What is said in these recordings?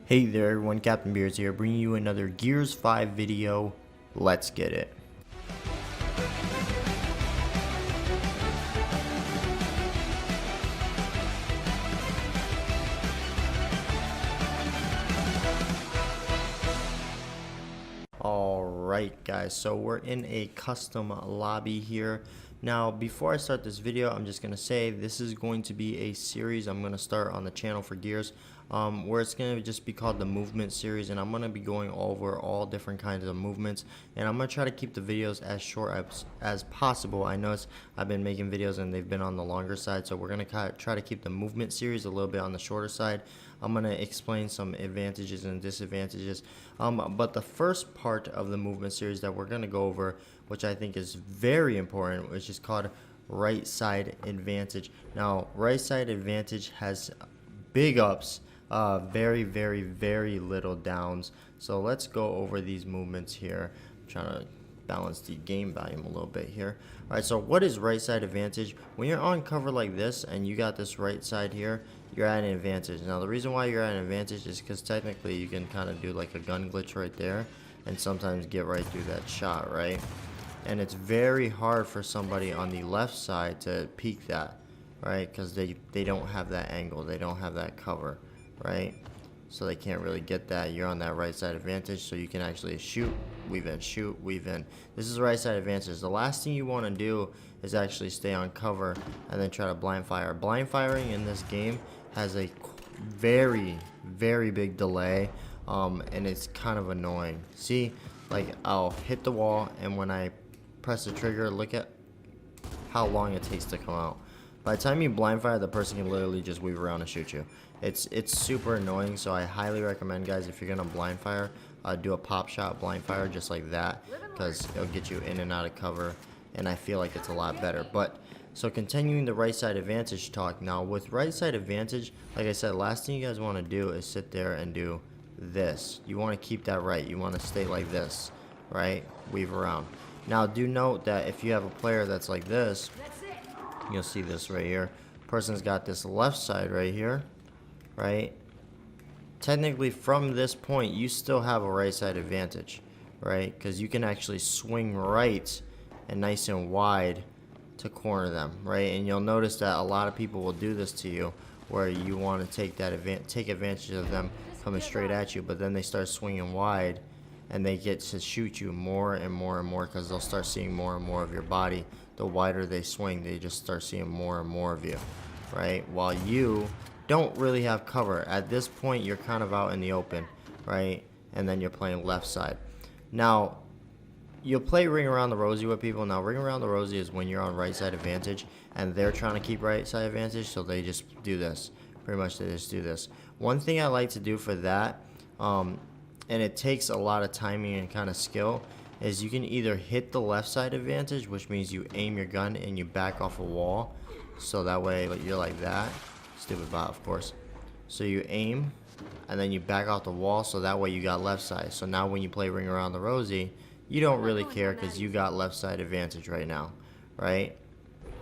Hey there everyone, Captain BEARDZ here, bringing you another Gears 5 video. Let's get it. Alright guys, so we're in a custom lobby here. Now before I start this video, I'm just going to say this is going to be a series I'm going to start on the channel for Gears, where it's going to just be called the movement series, and I'm going to be going over all different kinds of movements, and I'm going to try to keep the videos as short as possible. I know I've been making videos and they've been on the longer side, so we're going to try to keep the movement series a little bit on the shorter side. I'm going to explain some advantages and disadvantages, but the first part of the movement series that we're going to go over, which I think is very important, which is called right side advantage. Now right side advantage has big ups, very little downs. So let's go over these movements here. I'm trying to balance the game volume a little bit here. Alright, so what is right side advantage? When you're on cover like this and you got this right side here, you're at an advantage. Now the reason why you're at an advantage is because technically you can kind of do like a gun glitch right there and sometimes get right through that shot, right? And it's very hard for somebody on the left side to peek that, right? Because they don't have that angle, they don't have that cover, right? So they can't really get that. You're on that right side advantage, so you can actually shoot, weave in, shoot, weave in. This is the right side advantage. The last thing you want to do is actually stay on cover and then try to blind fire. Blind firing in this game has a very big delay, and it's kind of annoying. See, like I'll hit the wall, and when I press the trigger, look at how long it takes to come out. By the time you blind fire, the person can literally just weave around and shoot you. It's super annoying, so I highly recommend, guys, if you're gonna blind fire, do a pop shot blind fire just like that, because it'll get you in and out of cover, and I feel like it's a lot better. But so continuing the right side advantage talk, now with right side advantage, like I said, last thing you guys want to do is sit there and do this. You want to keep that right. You want to stay like this, right? Weave around. Now do note that if you have a player that's like this, you'll see this right here. Person's got this left side right here, right? Technically from this point you still have a right side advantage, right? Because you can actually swing right and nice and wide to corner them, right? And you'll notice that a lot of people will do this to you, where you want to take advantage of them coming straight at you, but then they start swinging wide and they get to shoot you more and more because they'll start seeing more and more of your body. The wider they swing, they just start seeing more and more of you, right? While you don't really have cover. At this point, you're kind of out in the open, right? And then you're playing left side. Now, you'll play Ring Around the Rosie with people. Now, Ring Around the Rosie is when you're on right side advantage and they're trying to keep right side advantage, so they just do this. Pretty much they just do this. One thing I like to do for that, and it takes a lot of timing and kind of skill, is you can either hit the left side advantage, which means you aim your gun and you back off a wall, so that way you're like that. Stupid bot, of course. So you aim and then you back off the wall, so that way you got left side. So now when you play Ring Around the Rosie, you don't really care because you got left side advantage right now, right?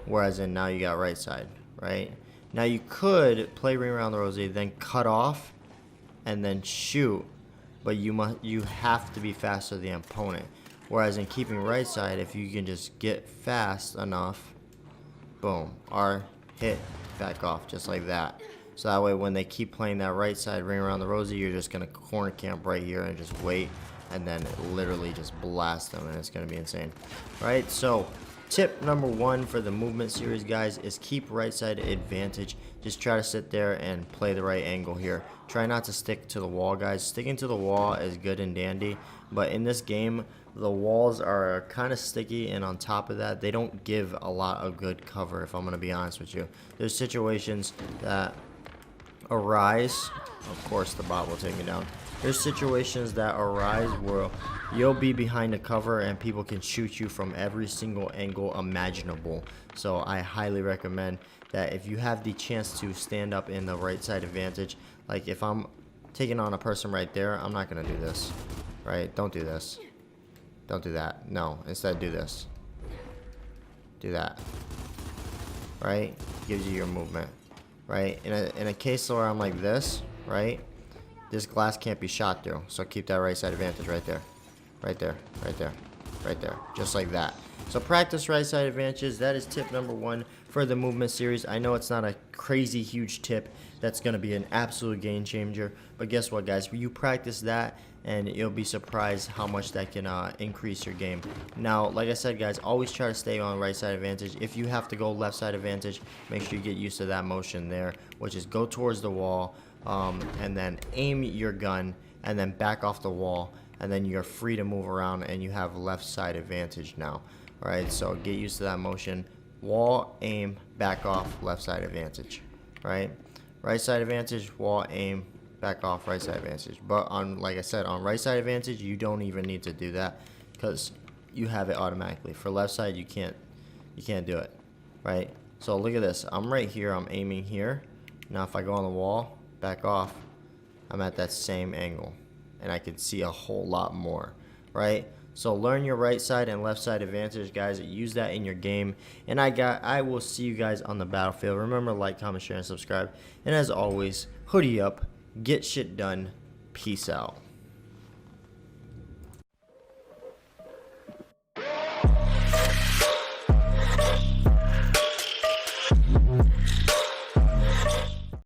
Whereas in now you got right side, right? Now you could play Ring Around the Rosie, then cut off and then shoot, but you have to be faster than the opponent. Whereas in keeping right side, if you can just get fast enough, boom, R, hit, back off, just like that. So that way when they keep playing that right side Ring Around the Rosie, you're just gonna corner camp right here and just wait, and then literally just blast them, and it's gonna be insane. Right, so tip number one for the movement series, guys, is keep right side advantage. Just try to sit there and play the right angle here. Try not to stick to the wall, guys. Sticking to the wall is good and dandy, but in this game the walls are kind of sticky, and on top of that they don't give a lot of good cover, if I'm going to be honest with you. There's situations that arise, of course the bot will take me down. There's situations that arise where you'll be behind a cover and people can shoot you from every single angle imaginable. So I highly recommend that if you have the chance to stand up in the right side advantage, like if I'm taking on a person right there, I'm not going to do this, right? Don't do this. Don't do that. No, instead do this. Do that. Right? Gives you your movement. Right? In a case where I'm like this, right? this glass can't be shot through. So keep that right side advantage right there. Right there, right there, right there. Just like that. So practice right side advantages. That is tip number 1 for the movement series. I know it's not a crazy huge tip that's going to be an absolute game changer. But guess what, guys? You practice that and you'll be surprised how much that can increase your game. Now, like I said, guys, always try to stay on right side advantage. If you have to go left side advantage, make sure you get used to that motion there, which is go towards the wall and then aim your gun and then back off the wall, and then you're free to move around and you have left side advantage now. Alright, so get used to that motion. Wall, aim, back off, left side advantage. Right? Right side advantage, wall, aim, back off, right side advantage. But on, like I said, on right side advantage, you don't even need to do that because you have it automatically. For left side, you can't do it. Right? So look at this. I'm right here, I'm aiming here. Now if I go on the wall, back off, I'm at that same angle. And I can see a whole lot more. Right? So learn your right side and left side advantage, guys. Use that in your game. And I will see you guys on the battlefield. Remember, like, comment, share, and subscribe. And as always, hoodie up, get shit done. Peace out.